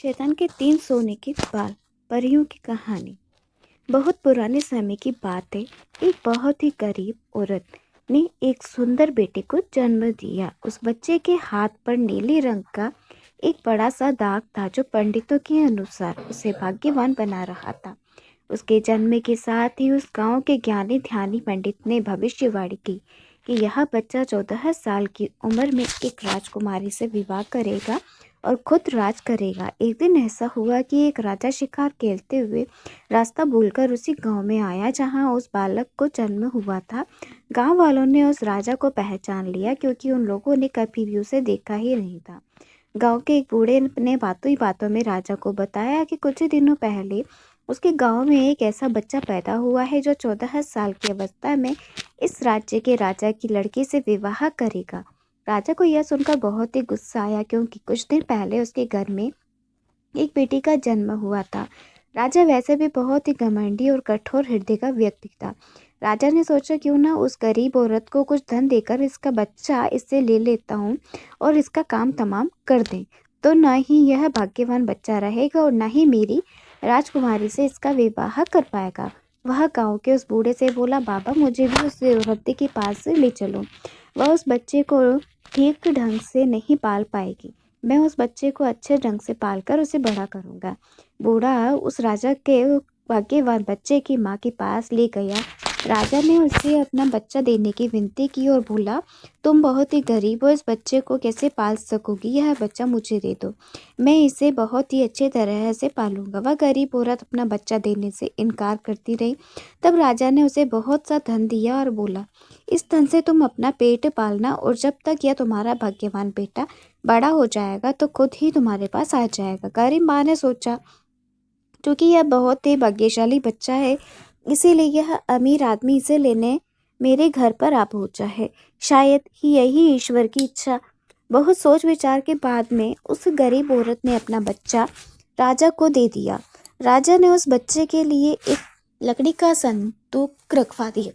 शैतान के 3 सोने के बाल। परियों की कहानी। बहुत पुराने समय की बात है। एक बहुत ही गरीब औरत ने एक सुंदर बेटे को जन्म दिया। उस बच्चे के हाथ पर नीले रंग का एक बड़ा सा दाग था जो पंडितों के अनुसार उसे भाग्यवान बना रहा था। उसके जन्म के साथ ही उस गांव के ज्ञानी ध्यानी पंडित ने भविष्यवाणी की कि यह बच्चा 14 साल की उम्र में एक राजकुमारी से विवाह करेगा और खुद राज करेगा। एक दिन ऐसा हुआ कि एक राजा शिकार खेलते हुए रास्ता भूलकर उसी गांव में आया जहां उस बालक को जन्म हुआ था। गांव वालों ने उस राजा को पहचान लिया क्योंकि उन लोगों ने कभी भी उसे देखा ही नहीं था। गांव के एक बूढ़े ने बातों ही बातों में राजा को बताया कि कुछ ही दिनों पहले उसके गांव में एक ऐसा बच्चा पैदा हुआ है जो 14 साल की अवस्था में इस राज्य के राजा की लड़की से विवाह करेगा। राजा को यह सुनकर बहुत ही गुस्सा आया क्योंकि कुछ दिन पहले उसके घर में एक बेटी का जन्म हुआ था। राजा वैसे भी बहुत ही घमंडी और कठोर हृदय का व्यक्ति था। राजा ने सोचा क्यों ना उस गरीब औरत को कुछ धन देकर इसका बच्चा इससे ले लेता हूँ और इसका काम तमाम कर दें, तो न ही यह भाग्यवान बच्चा रहेगा और न ही मेरी राजकुमारी से इसका विवाह कर पाएगा। वह गांव के उस बूढ़े से बोला, बाबा मुझे भी उस औरत के पास ले चलो, वह उस बच्चे को ठीक ढंग से नहीं पाल पाएगी। मैं उस बच्चे को अच्छे ढंग से पालकर उसे बड़ा करूंगा। बूढ़ा उस राजा के भाग्यवान बच्चे की माँ के पास ले गया। राजा ने उसे अपना बच्चा देने की विनती की और बोला, तुम बहुत ही गरीब हो, इस बच्चे को कैसे पाल सकोगी? यह बच्चा मुझे दे दो, मैं इसे बहुत ही अच्छे तरह से पालूंगा। वह गरीब औरत अपना बच्चा देने से इनकार करती रही। तब राजा ने उसे बहुत सा धन दिया और बोला, इस धन से तुम अपना पेट पालना और जब तक यह तुम्हारा भाग्यवान बेटा बड़ा हो जाएगा तो खुद ही तुम्हारे पास आ जाएगा। गरीब माँ ने सोचा, क्योंकि यह बहुत ही भाग्यशाली बच्चा है इसीलिए यह अमीर आदमी इसे लेने मेरे घर पर आ पहुंचा है। शायद ही यही ईश्वर की इच्छा। बहुत सोच विचार के बाद में उस गरीब औरत ने अपना बच्चा राजा को दे दिया। राजा ने उस बच्चे के लिए एक लकड़ी का संदूक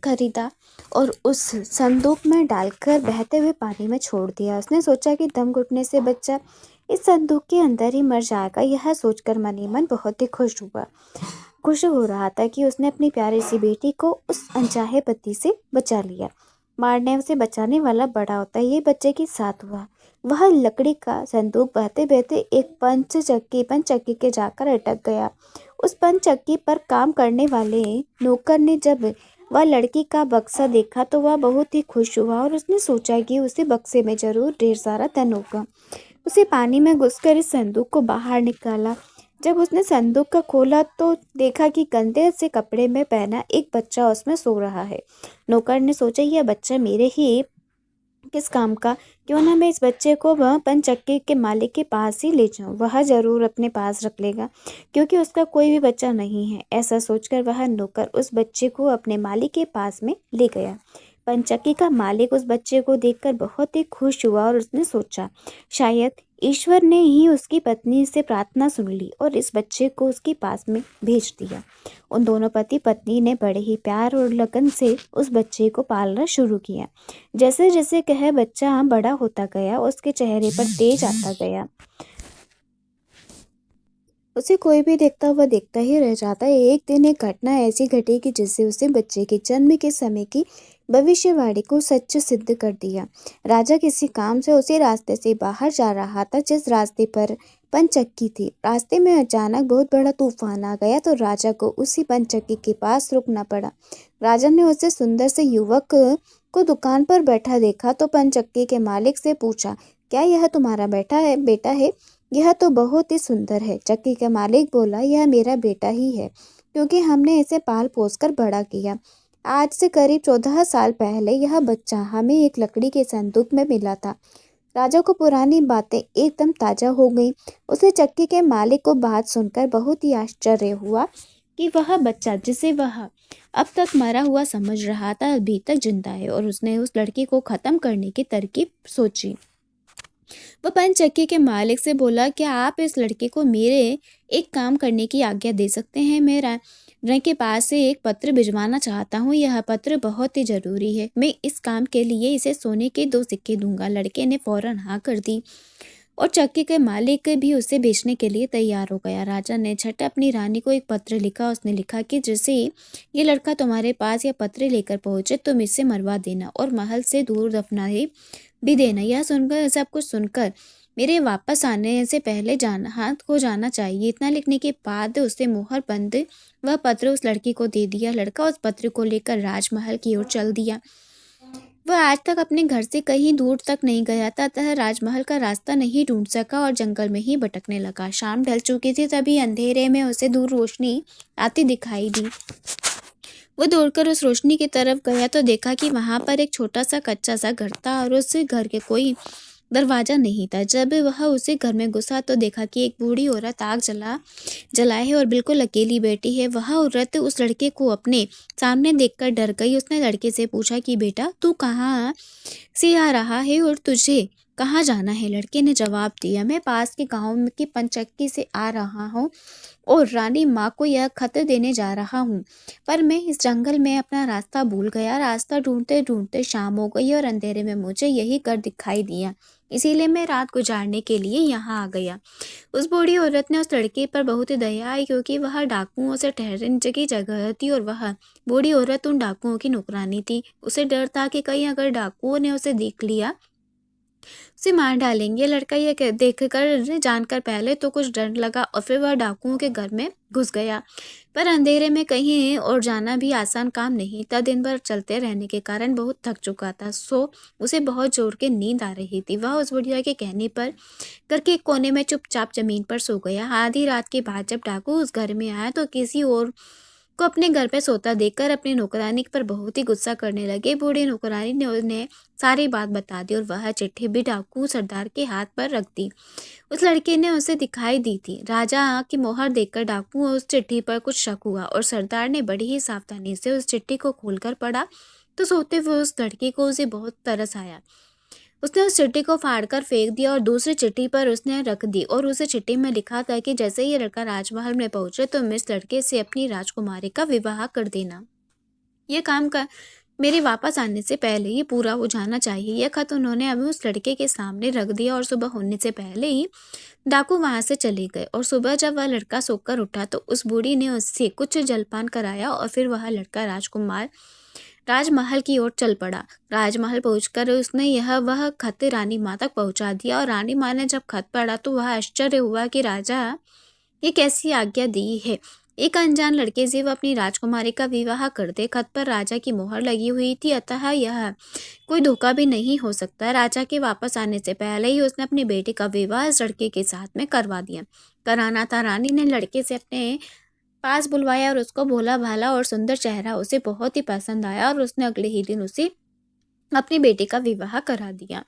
खरीदा और उस संदूक में डालकर बहते हुए पानी में छोड़ दिया। उसने सोचा कि दम घुटने से बच्चा इस संदूक के अंदर ही मर जाएगा। यह सोचकर मन ही मन बहुत ही खुश हो रहा था कि उसने अपनी प्यारी सी बेटी को उस अनचाहे पति से बचा लिया। मारने से बचाने वाला बड़ा होता है, ये बच्चे के साथ हुआ। वह लकड़ी का संदूक बहते बहते एक पंचचक्की के जाकर अटक गया। उस पंचचक्की पर काम करने वाले नौकर ने जब वह लड़की का बक्सा देखा तो वह बहुत ही खुश हुआ और उसने सोचा कि उसे बक्से में जरूर ढेर सारा धन होगा। उसे पानी में घुसकर इस संदूक को बाहर निकाला। जब उसने संदूक का खोला तो देखा कि गंदे से कपड़े में पहना एक बच्चा उसमें सो रहा है। नौकर ने सोचा, यह बच्चा मेरे ही किस काम का, क्यों ना मैं इस बच्चे को वह पंचचक्की के मालिक के पास ही ले जाऊं, वह जरूर अपने पास रख लेगा क्योंकि उसका कोई भी बच्चा नहीं है। ऐसा सोचकर वह नौकर उस बच्चे को अपने मालिक के पास में ले गया। पंचक्की का मालिक उस बच्चे को देखकर बहुत ही खुश हुआ और उसने सोचा, शायद ईश्वर ने ही उसकी पत्नी से प्रार्थना सुन ली और इस बच्चे को उसके पास में भेज दिया। उन दोनों पति पत्नी ने बड़े ही प्यार और लगन से उस बच्चे को पालना शुरू किया। जैसे जैसे कह बच्चा बड़ा होता गया उसके चेहरे पर तेज आता गया। उसे कोई भी देखता ही रह जाता है। एक दिन एक घटना ऐसी घटी कि जिससे उसे बच्चे के जन्म के समय की भविष्यवाणी को सच सिद्ध कर दिया। राजा किसी काम से उसी रास्ते से बाहर जा रहा था जिस रास्ते पर पंचक्की थी। रास्ते में अचानक बहुत बड़ा तूफान आ गया तो राजा को उसी पंचक्की के पास रुकना पड़ा। राजा ने उसे सुंदर से युवक को दुकान पर बैठा देखा तो पंचक्की के मालिक से पूछा, क्या यह तुम्हारा बेटा है? यह तो बहुत ही सुंदर है। चक्की का मालिक बोला, यह मेरा बेटा ही है क्योंकि हमने इसे पाल पोस कर बड़ा किया। आज से करीब 14 साल पहले यह बच्चा हमें एक लकड़ी के संदूक में मिला था। राजा को पुरानी बातें एकदम ताजा हो गई। उसे चक्की के मालिक को बात सुनकर बहुत ही आश्चर्य हुआ कि वह बच्चा जिसे वह अब तक मरा हुआ समझ रहा था अभी तक जिंदा है और उसने उस लड़की को खत्म करने की तरकीब सोची। वह पंचक्की के मालिक से बोला, क्या आप इस लड़के को मेरे एक काम करने की आज्ञा दे सकते हैं? मैं रानी के पास से एक पत्र भिजवाना चाहता हूँ। यह पत्र बहुत ही जरूरी है। मैं इस काम के लिए इसे सोने के 2 सिक्के दूंगा। लड़के ने फौरन हाँ कर दी। और चक्की के मालिक भी उसे बेचने के लिए तैयार हो गया। राजा ने झट अपनी रानी को एक पत्र लिखा। उसने लिखा कि जैसे ही ये लड़का तुम्हारे पास यह पत्र लेकर पहुंचे तुम इसे मरवा देना और महल से दूर दफना ही भी देना। यह सुनकर, सब कुछ सुनकर मेरे वापस आने से पहले जाना हाथ हो जाना चाहिए। इतना लिखने के बाद उसे मोहर बंद वह पत्र उस लड़की को दे दिया। लड़का उस पत्र को लेकर राजमहल की ओर चल दिया। वह आज तक अपने घर से कहीं दूर तक नहीं गया था, अतः राजमहल का रास्ता नहीं ढूंढ सका और जंगल में ही भटकने लगा। शाम ढल चुकी थी, तभी अंधेरे में उसे दूर रोशनी आती दिखाई दी। वो दौड़कर उस रोशनी की तरफ गया तो देखा कि वहां पर एक छोटा सा कच्चा सा घर था और उस घर के कोई दरवाजा नहीं था। जब वह उसी घर में घुसा तो देखा कि एक बूढ़ी औरत आग जलाए है और बिल्कुल अकेली बैठी है। वह औरत उस लड़के को अपने सामने देखकर डर गई। उसने लड़के से पूछा कि बेटा तू कहाँ से आ रहा है और तुझे कहाँ जाना है? लड़के ने जवाब दिया, मैं पास के गांव की पंचक्की से आ रहा हूँ और रानी माँ को यह खत देने जा रहा हूँ, पर मैं इस जंगल में अपना रास्ता भूल गया। रास्ता ढूंढते ढूंढते शाम हो गई और अंधेरे में मुझे यही घर दिखाई दिया, इसीलिए मैं रात गुजारने के लिए यहाँ आ गया। उस बूढ़ी औरत ने उस लड़के पर बहुत ही दया आई, क्योंकि वह डाकुओं से ठहरने की जगह थी और वह बूढ़ी औरत उन डाकुओं की नौकरानी थी। उसे डर था कि कहीं अगर डाकुओं ने उसे देख लिया उसे मार डालेंगे। लड़का यह देखकर जानकर पहले तो कुछ डर लगा और फिर वह डाकुओं के घर में घुस गया। पर अंधेरे में कहीं और जाना भी आसान काम नहीं था। दिन भर चलते रहने के कारण बहुत थक चुका था, सो उसे बहुत जोर के नींद आ रही थी। वह उस बुढ़िया के कहने पर घर के एक कोने में चुपचाप जमीन पर सो गया। आधी रात के बाद जब डाकू उस घर में आया तो किसी और को अपने घर पे सोता देखकर अपनी नौकरानी पर बहुत ही गुस्सा करने लगे। बूढ़ी नौकरानी ने उन्हें सारी बात बता दी और वह चिट्ठी भी डाकू सरदार के हाथ पर रख दी। उस लड़के ने उसे दिखाई दी थी। राजा की मोहर देखकर डाकू उस चिट्ठी पर कुछ शक हुआ और सरदार ने बड़ी ही सावधानी से उस चिट्ठी को खोलकर पढ़ा तो सोते हुए उस लड़के को उसे बहुत तरस आया। उसने उस चिट्ठी को फाड़कर फेंक दिया और दूसरी चिट्ठी पर उसने रख दी और उसे चिट्ठी में लिखा था कि जैसे ही लड़का राजमहल में पहुंचे तो इस लड़के से अपनी राजकुमारी का विवाह कर देना। ये काम कर मेरे वापस आने से पहले ही पूरा हो जाना चाहिए। यह खत उन्होंने अभी उस लड़के के सामने रख दिया और सुबह होने से पहले ही डाकू वहां से चले गए। और सुबह जब वह लड़का सोकर उठा तो उस बूढ़ी ने उससे कुछ जलपान कराया और फिर वह लड़का राजकुमार राजमहल की ओर चल पड़ा। राजमहल पहुंचकर उसने वह खत रानी माँ तक पहुंचा दिया और रानी माँ ने जब खत पढ़ा तो वह आश्चर्य हुआ कि राजा ये कैसी आज्ञा दी है। एक अनजान लड़के से वह अपनी राजकुमारी का विवाह कर दे। खत पर राजा की मोहर लगी हुई थी, अतः यह कोई धोखा भी नहीं हो सकता। राजा के वापस आने से पहले ही उसने अपनी बेटी का विवाह इस लड़के के साथ में करवा दिया कराना था। रानी ने लड़के से अपने पास बुलवाया और उसको भोला भाला और सुंदर चेहरा उसे बहुत ही पसंद आया और उसने अगले ही दिन उसे अपनी बेटी का विवाह करा दिया।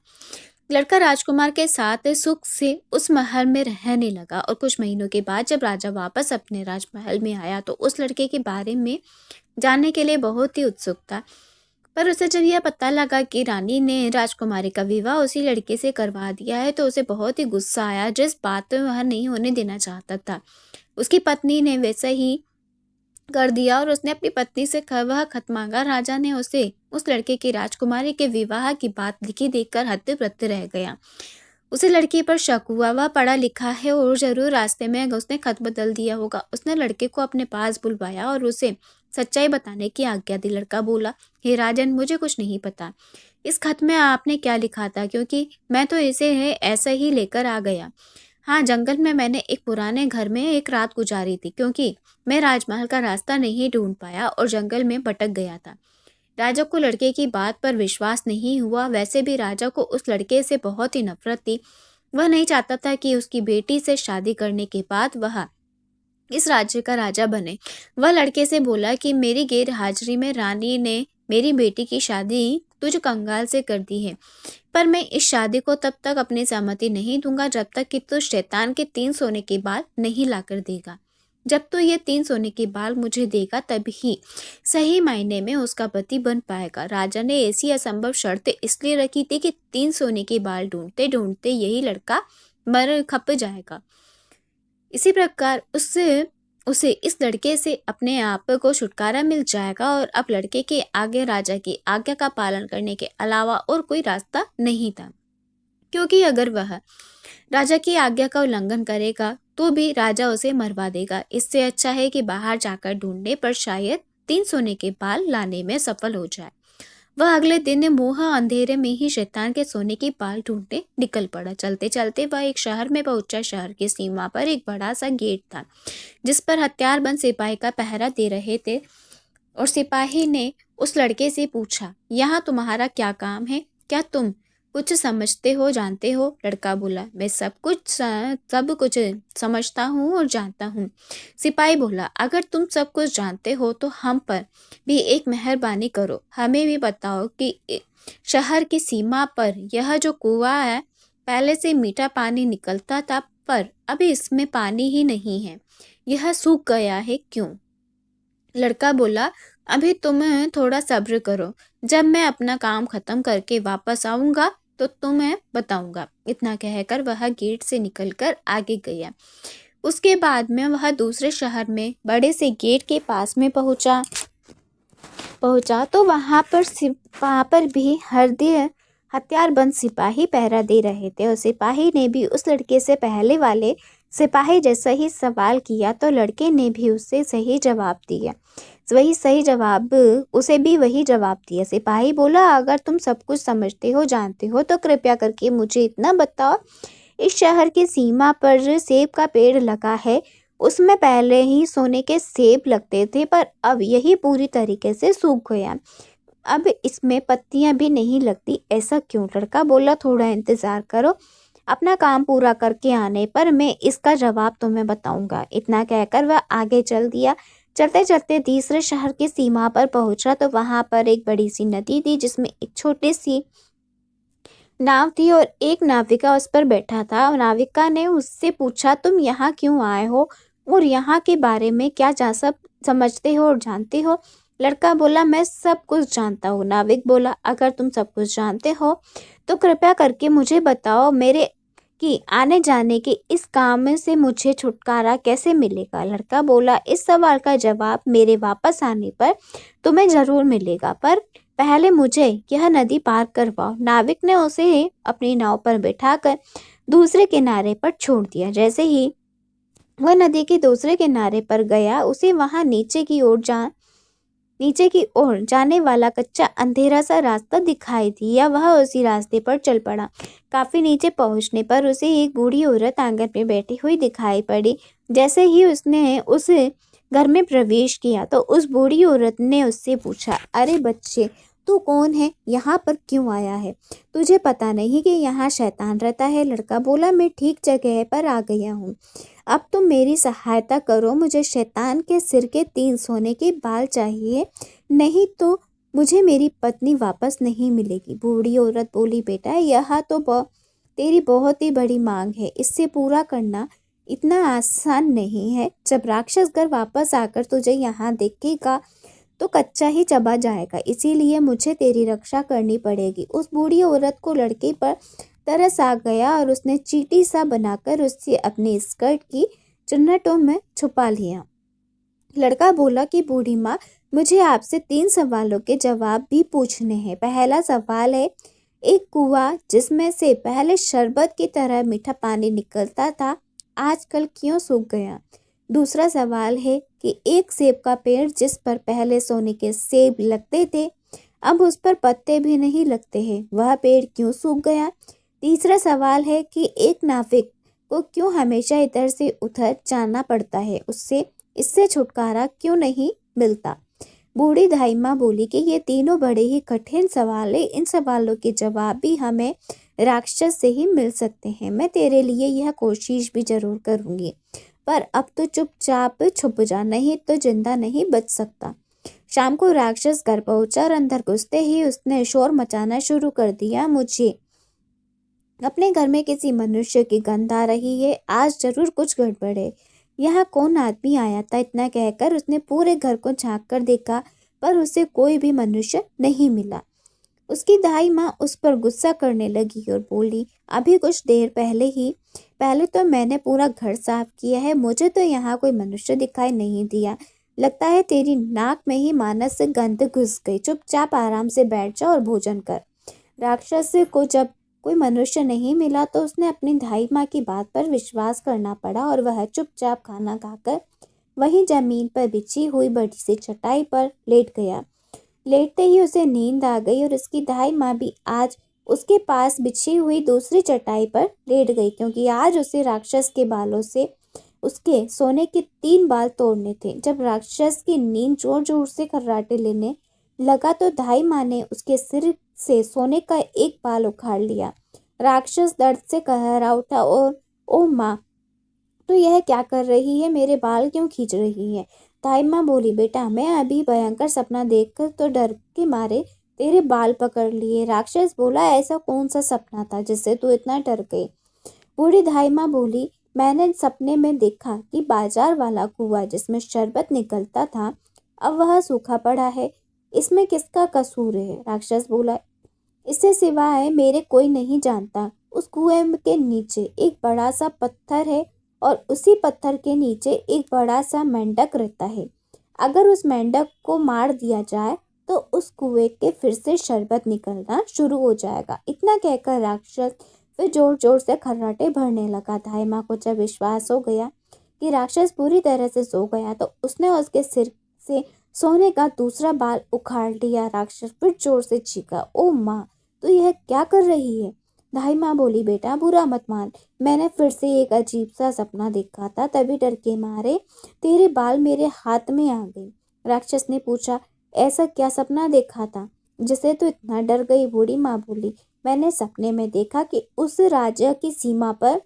लड़का राजकुमार के साथ सुख से उस महल में रहने लगा और कुछ महीनों के बाद जब राजा वापस अपने राजमहल में आया तो उस लड़के के बारे में जानने के लिए बहुत ही उत्सुक था। पर उसे जब यह पता लगा कि रानी ने राजकुमारी का विवाह उसी लड़के से करवा दिया है तो उसे बहुत ही गुस्सा आया, जिस बात में वह नहीं होने देना चाहता था। उसकी पत्नी ने वैसा ही कर दिया और उसने अपनी पत्नी से वह खत मांगा। राजा ने उसे उस लड़के की राजकुमारी के विवाह की बात लिखी देखकर हत्ते-बत्ते रह गया। उसे लड़की पर शक हुआ, वह पढ़ा लिखा है और जरूर रास्ते में उसने खत बदल दिया होगा। उसने लड़के को अपने पास बुलवाया और उसे सच्चाई बताने की आज्ञा दी। लड़का बोला, हे राजन, मुझे कुछ नहीं पता इस खत में आपने क्या लिखा था, क्योंकि मैं तो इसे ऐसा ही लेकर आ गया। हाँ, जंगल में मैंने एक पुराने घर में एक रात गुजारी थी, क्योंकि मैं राजमहल का रास्ता नहीं ढूंढ पाया और जंगल में भटक गया था। राजा को लड़के की बात पर विश्वास नहीं हुआ। वैसे भी राजा को उस लड़के से बहुत ही नफरत थी। वह नहीं चाहता था कि उसकी बेटी से शादी करने के बाद वह इस राज्य का राजा बने। वह लड़के से बोला कि मेरी गैर हाजिरी में रानी ने मेरी बेटी की शादी तुझ कंगाल से कर दी है, पर मैं इस शादी को तब तक अपनी सहमति नहीं दूंगा जब तक कि तू शैतान के 3 सोने के बाल नहीं लाकर देगा। जब तो ये 3 सोने के बाल मुझे देगा तभी सही मायने में उसका पति बन पाएगा। राजा ने ऐसी असंभव शर्त इसलिए रखी थी कि 3 सोने के बाल ढूंढते ढूंढते यही लड़का मर खप जाएगा। इसी प्रकार उसे इस लड़के से अपने आप को छुटकारा मिल जाएगा और अब लड़के के आगे राजा की आज्ञा का पालन करने के अलावा और कोई रास्ता नहीं था। क्योंकि अगर वह राजा की आज्ञा का उल्लंघन करेगा तो भी राजा उसे मरवा देगा। इससे अच्छा है कि बाहर जाकर ढूंढने पर शायद 3 सोने के बाल लाने में सफल हो जाए। वह अगले दिन मुंह अंधेरे में ही शैतान के सोने की बाल ढूंढने निकल पड़ा। चलते चलते वह एक शहर में पहुंचा। शहर की सीमा पर एक बड़ा सा गेट था जिस पर हथियारबंद सिपाही का पहरा दे रहे थे, और सिपाही ने उस लड़के से पूछा, यहाँ तुम्हारा क्या काम है? क्या तुम कुछ समझते हो, जानते हो? लड़का बोला, मैं सब कुछ समझता हूँ और जानता हूँ। सिपाही बोला, अगर तुम सब कुछ जानते हो तो हम पर भी एक मेहरबानी करो। हमें भी बताओ कि शहर की सीमा पर यह जो कुआं है, पहले से मीठा पानी निकलता था पर अभी इसमें पानी ही नहीं है। यह सूख गया है, क्यों? लड़का बोला, अभी तुम थोड़ा सब्र करो। जब मैं अपना काम खत्म करके वापस आऊंगा तो तुम्हें बताऊंगा। इतना कहकर वह गेट से निकलकर आगे गया। उसके बाद में वह दूसरे शहर में बड़े से गेट के पास में पहुंचा तो वहां पर भी हथियारबंद सिपाही पहरा दे रहे थे, और सिपाही ने भी उस लड़के से पहले वाले सिपाही जैसा ही सवाल किया तो लड़के ने भी उससे सही जवाब दिया। उसे भी वही जवाब दिया। सिपाही बोला, अगर तुम सब कुछ समझते हो, जानते हो तो कृपया करके मुझे इतना बताओ, इस शहर की सीमा पर सेब का पेड़ लगा है, उसमें पहले ही सोने के सेब लगते थे पर अब यही पूरी तरीके से सूख गया। अब इसमें पत्तियां भी नहीं लगती, ऐसा क्यों? लड़का बोला, थोड़ा इंतजार करो, अपना काम पूरा करके आने पर मैं इसका जवाब तुम्हें बताऊंगा। इतना कहकर वह आगे चल दिया। चलते चलते तीसरे शहर की सीमा पर पहुंचा तो वहां पर एक बड़ी सी नदी थी जिसमें एक छोटी सी नाव थी और एक नाविका उस पर बैठा था। नाविका ने उससे पूछा, तुम यहाँ क्यों आए हो और यहाँ के बारे में क्या सब समझते हो और जानते हो? लड़का बोला, मैं सब कुछ जानता हूँ। नाविक बोला, अगर तुम सब कुछ जानते हो तो कृपया करके मुझे बताओ, मेरे कि आने जाने के इस काम से मुझे छुटकारा कैसे मिलेगा? लड़का बोला, इस सवाल का जवाब मेरे वापस आने पर तुम्हें जरूर मिलेगा, पर पहले मुझे यह नदी पार करवाओ। नाविक ने उसे अपनी नाव पर बिठाकर दूसरे किनारे पर छोड़ दिया। जैसे ही वह नदी के दूसरे किनारे पर गया, उसे वहां नीचे की ओर जाने वाला कच्चा अंधेरा सा रास्ता दिखाई दिया। वह उसी रास्ते पर चल पड़ा। काफी नीचे पहुंचने पर उसे एक बूढ़ी औरत आंगन में बैठी हुई दिखाई पड़ी। जैसे ही उसने उस घर में प्रवेश किया तो उस बूढ़ी औरत ने उससे पूछा, अरे बच्चे, तू कौन है? यहाँ पर क्यों आया है? तुझे पता नहीं कि यहाँ शैतान रहता है? लड़का बोला, मैं ठीक जगह पर आ गया हूँ। अब तुम मेरी सहायता करो, मुझे शैतान के सिर के 3 सोने के बाल चाहिए, नहीं तो मुझे मेरी पत्नी वापस नहीं मिलेगी। बूढ़ी औरत बोली, बेटा, यह तो तेरी बहुत ही बड़ी मांग है, इससे पूरा करना इतना आसान नहीं है। जब राक्षस घर वापस आकर तुझे यहाँ देखेगा तो कच्चा ही चबा जाएगा, इसीलिए मुझे तेरी रक्षा करनी पड़ेगी। उस बूढ़ी औरत को लड़के पर तरस आ गया और उसने चींटी सा बनाकर उससे अपने स्कर्ट की चुन्नटों में छुपा लिया। लड़का बोला कि बूढ़ी माँ, मुझे आपसे 3 सवालों के जवाब भी पूछने हैं। पहला सवाल है, एक कुआं जिसमें से पहले शरबत की तरह मीठा पानी निकलता था, आजकल क्यों सूख गया? दूसरा सवाल है कि एक सेब का पेड़ जिस पर पहले सोने के सेब लगते थे, अब उस पर पत्ते भी नहीं लगते हैं, वह पेड़ क्यों सूख गया? तीसरा सवाल है कि एक नाविक को क्यों हमेशा इधर से उधर जाना पड़ता है, इससे छुटकारा क्यों नहीं मिलता? बूढ़ी दाई माँ बोली कि ये तीनों बड़े ही कठिन सवाल है, इन सवालों के जवाब भी हमें राक्षस से ही मिल सकते हैं। मैं तेरे लिए यह कोशिश भी जरूर करूंगी, पर अब तो चुपचाप छुप जा, नहीं तो जिंदा नहीं बच सकता। शाम को राक्षस घर पहुंचा और अंदर घुसते ही उसने शोर मचाना शुरू कर दिया, मुझे अपने घर में किसी मनुष्य की गंध आ रही है, आज जरूर कुछ गड़बड़ है। यहाँ कौन आदमी आया था? इतना कहकर उसने पूरे घर को झांक कर देखा पर उसे कोई भी मनुष्य नहीं मिला। उसकी दाई माँ उस पर गुस्सा करने लगी और बोली, अभी कुछ देर पहले तो मैंने पूरा घर साफ किया है, मुझे तो यहाँ कोई मनुष्य दिखाई नहीं दिया। लगता है तेरी नाक में ही मानस से गंध घुस गई। चुपचाप आराम से बैठ जा और भोजन कर। राक्षस को जब कोई मनुष्य नहीं मिला तो उसने अपनी धाई माँ की बात पर विश्वास करना पड़ा और वह चुपचाप खाना खाकर वहीं जमीन पर बिछी हुई बड़ी सी चटाई पर लेट गया। लेटते ही उसे नींद आ गई और उसकी दाई माँ भी आज उसके पास बिछी हुई दूसरी चटाई पर लेट गई, क्योंकि आज उसे राक्षस के बालों से उसके सोने के 3 बाल तोड़ने थे। जब राक्षस की नींद जोर जोर से खर्राटे लेने लगा तो दाई माँ ने उसके सिर से सोने का एक बाल उखाड़ लिया। राक्षस दर्द से कहरा उठा और ओ माँ, तो यह क्या कर रही है? मेरे बाल क्यों खींच रही है? ताई माँ बोली, बेटा मैं अभी भयंकर सपना देखकर तो डर के मारे तेरे बाल पकड़ लिए। राक्षस बोला, ऐसा कौन सा सपना था जिससे तू इतना डर गई? बूढ़ी धाई माँ बोली, मैंने सपने में देखा कि बाजार वाला कुआं जिसमें शरबत निकलता था अब वह सूखा पड़ा है। इसमें किसका कसूर है? राक्षस बोला, इससे सिवाय मेरे कोई नहीं जानता। उस कुएं के नीचे एक बड़ा सा पत्थर है और उसी पत्थर के नीचे एक बड़ा सा मेंढक रहता है। अगर उस मेंढक को मार दिया जाए तो उस कुएं के फिर से शरबत निकलना शुरू हो जाएगा। इतना कहकर राक्षस फिर जोर जोर से खर्राटे भरने लगा। धाई माँ को जब विश्वास हो गया कि राक्षस पूरी तरह से सो गया तो उसने उसके सिर से सोने का दूसरा बाल उखाड़ लिया। राक्षस फिर जोर से चीखा, ओ माँ, तू यह क्या कर रही है? धाई माँ बोली, बेटा बुरा मत मान, मैंने फिर से एक अजीब सा सपना देखा था, तभी डर के मारे तेरे बाल मेरे हाथ में आ गए। राक्षस ने पूछा, ऐसा क्या सपना देखा था जिसे तू इतना डर गई? बूढ़ी माँ बोली, मैंने सपने में देखा कि उस राज्य की सीमा पर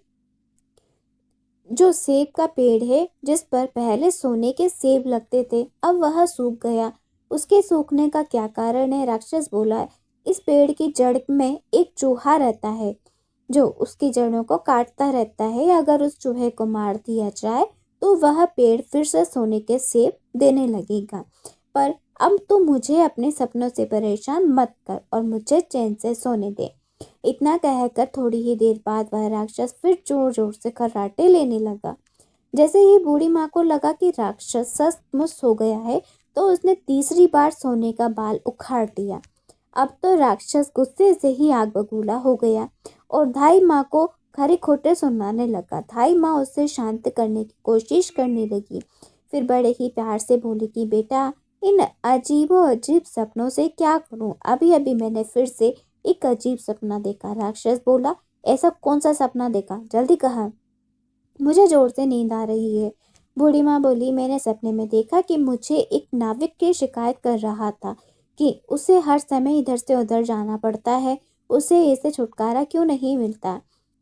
जो सेब का पेड़ है जिस पर पहले सोने के सेब लगते थे अब वह सूख गया। उसके सूखने का क्या कारण है? राक्षस बोला, इस पेड़ की जड़ में एक चूहा रहता है जो उसकी जड़ों को काटता रहता है। अगर उस चूहे को मार दिया जाए तो वह पेड़ फिर से सोने के सेब देने लगेगा। पर अब तो मुझे अपने सपनों से परेशान मत कर और मुझे चैन से सोने दे। इतना कहकर थोड़ी ही देर बाद वह राक्षस फिर जोर जोर से खर्राटे लेने लगा। जैसे ही बूढ़ी माँ को लगा कि राक्षस सचमुच सो गया है तो उसने तीसरी बार सोने का बाल उखाड़ लिया। अब तो राक्षस गुस्से से ही आग बबूला हो गया और धाई माँ को खरे खोटे सुनाने लगा। धाई माँ उसे शांत करने की कोशिश करने लगी, फिर बड़े ही प्यार से बोली कि बेटा, इन अजीबो अजीब सपनों से क्या करूं? अभी अभी मैंने फिर से एक अजीब सपना देखा। राक्षस बोला, ऐसा कौन सा सपना देखा? जल्दी कहा, मुझे जोर से नींद आ रही है। बूढ़ी माँ बोली, मैंने सपने में देखा कि मुझे एक नाविक की शिकायत कर रहा था कि उसे हर समय इधर से उधर जाना पड़ता है, उसे इससे छुटकारा क्यों नहीं मिलता?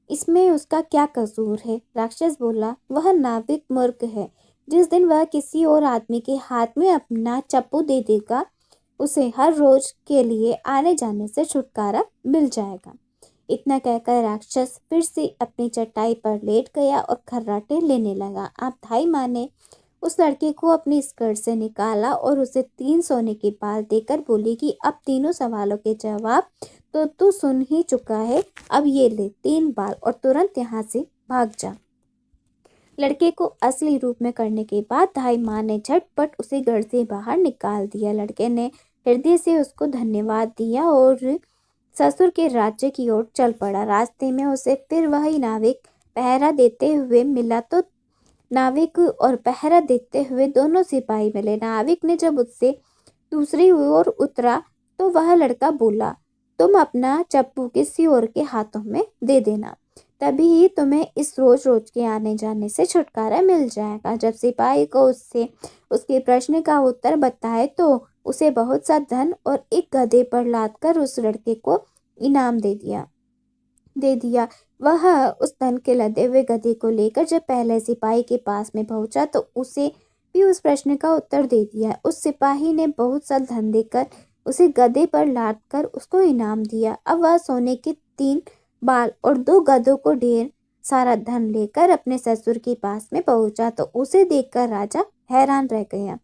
इसमें उसका क्या कसूर है? राक्षस बोला, वह नाविक मूर्ख है। जिस दिन वह किसी और आदमी के हाथ में अपना चप्पू दे देगा उसे हर रोज के लिए आने जाने से छुटकारा मिल जाएगा। इतना कहकर राक्षस फिर से अपनी चटाई पर लेट गया और खर्राटे लेने लगा। अब धाई माँ ने उस लड़के को अपनी स्कर्ट से निकाला और उसे 3 सोने के बाल देकर बोली कि अब तीनों सवालों के जवाब तो तू सुन ही चुका है, अब ये ले 3 बाल और तुरंत यहाँ से भाग जा। लड़के को असली रूप में करने के बाद धाई माँ ने झटपट उसे घर से बाहर निकाल दिया। लड़के ने हृदय से उसको धन्यवाद दिया और ससुर के राज्य की ओर चल पड़ा। रास्ते में उसे फिर वही नाविक पहरा देते हुए मिला तो नाविक और पहरा देते हुए दोनों सिपाही मिले। नाविक ने जब उससे दूसरी ओर उतरा तो वह लड़का बोला, तुम अपना चप्पू किसी और के हाथों में दे देना, तभी ही तुम्हें इस रोज रोज के आने जाने से छुटकारा मिल जाएगा। जब सिपाही को उससे उसके प्रश्न का उत्तर बताए तो उसे बहुत सा धन और एक गधे पर लादकर उस लड़के को इनाम दे दिया। वह उस धन के लदे हुए गधे को लेकर जब पहले सिपाही के पास में पहुंचा तो उसे भी उस प्रश्न का उत्तर दे दिया। उस सिपाही ने बहुत सा धन देकर उसे गधे पर लादकर उसको इनाम दिया। अब वह सोने के 3 बाल और 2 गधों को ढेर सारा धन लेकर अपने ससुर के पास में पहुंचा तो उसे देखकर राजा हैरान रह गया।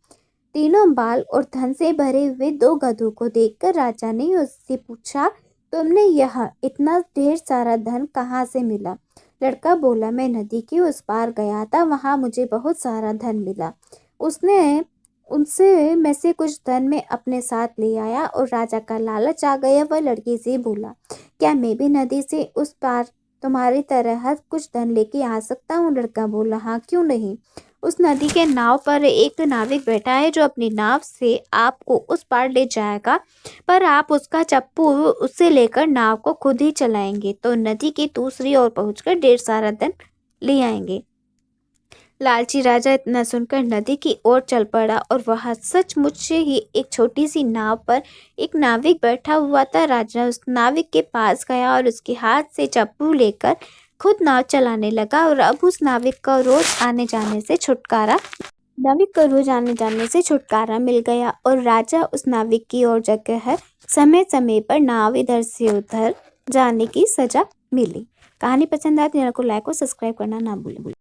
तीनों बाल और धन से भरे हुए 2 गधों को देखकर राजा ने उससे पूछा, तुमने यह इतना ढेर सारा धन कहाँ से मिला? लड़का बोला, मैं नदी के उस पार गया था, वहां मुझे बहुत सारा धन मिला। उसने उनसे में से कुछ धन में अपने साथ ले आया और राजा का लालच आ गया। वह लड़की से बोला, क्या मैं भी नदी से उस पार तुम्हारी तरह कुछ धन लेके आ सकता हूँ? लड़का बोला, हाँ क्यों नहीं। उस नदी के नाव पर एक नाविक बैठा है जो अपनी नाव से आपको उस पार ले जाएगा, पर आप उसका चप्पू उससे लेकर नाव को खुद ही चलाएंगे तो नदी की दूसरी ओर पहुंचकर ढेर सारा धन ले आएंगे। लालची राजा इतना सुनकर नदी की ओर चल पड़ा और वहां सचमुच ही एक छोटी सी नाव पर एक नाविक बैठा हुआ था। राजा उस नाविक के पास गया और उसके हाथ से चप्पू लेकर खुद नाव चलाने लगा और अब उस नाविक को रोज आने जाने से छुटकारा मिल गया और राजा उस नाविक की और जगह समय समय पर नाव इधर से उधर जाने की सजा मिली। कहानी पसंद आए तो चैनल को लाइक और सब्सक्राइब करना ना भूलें।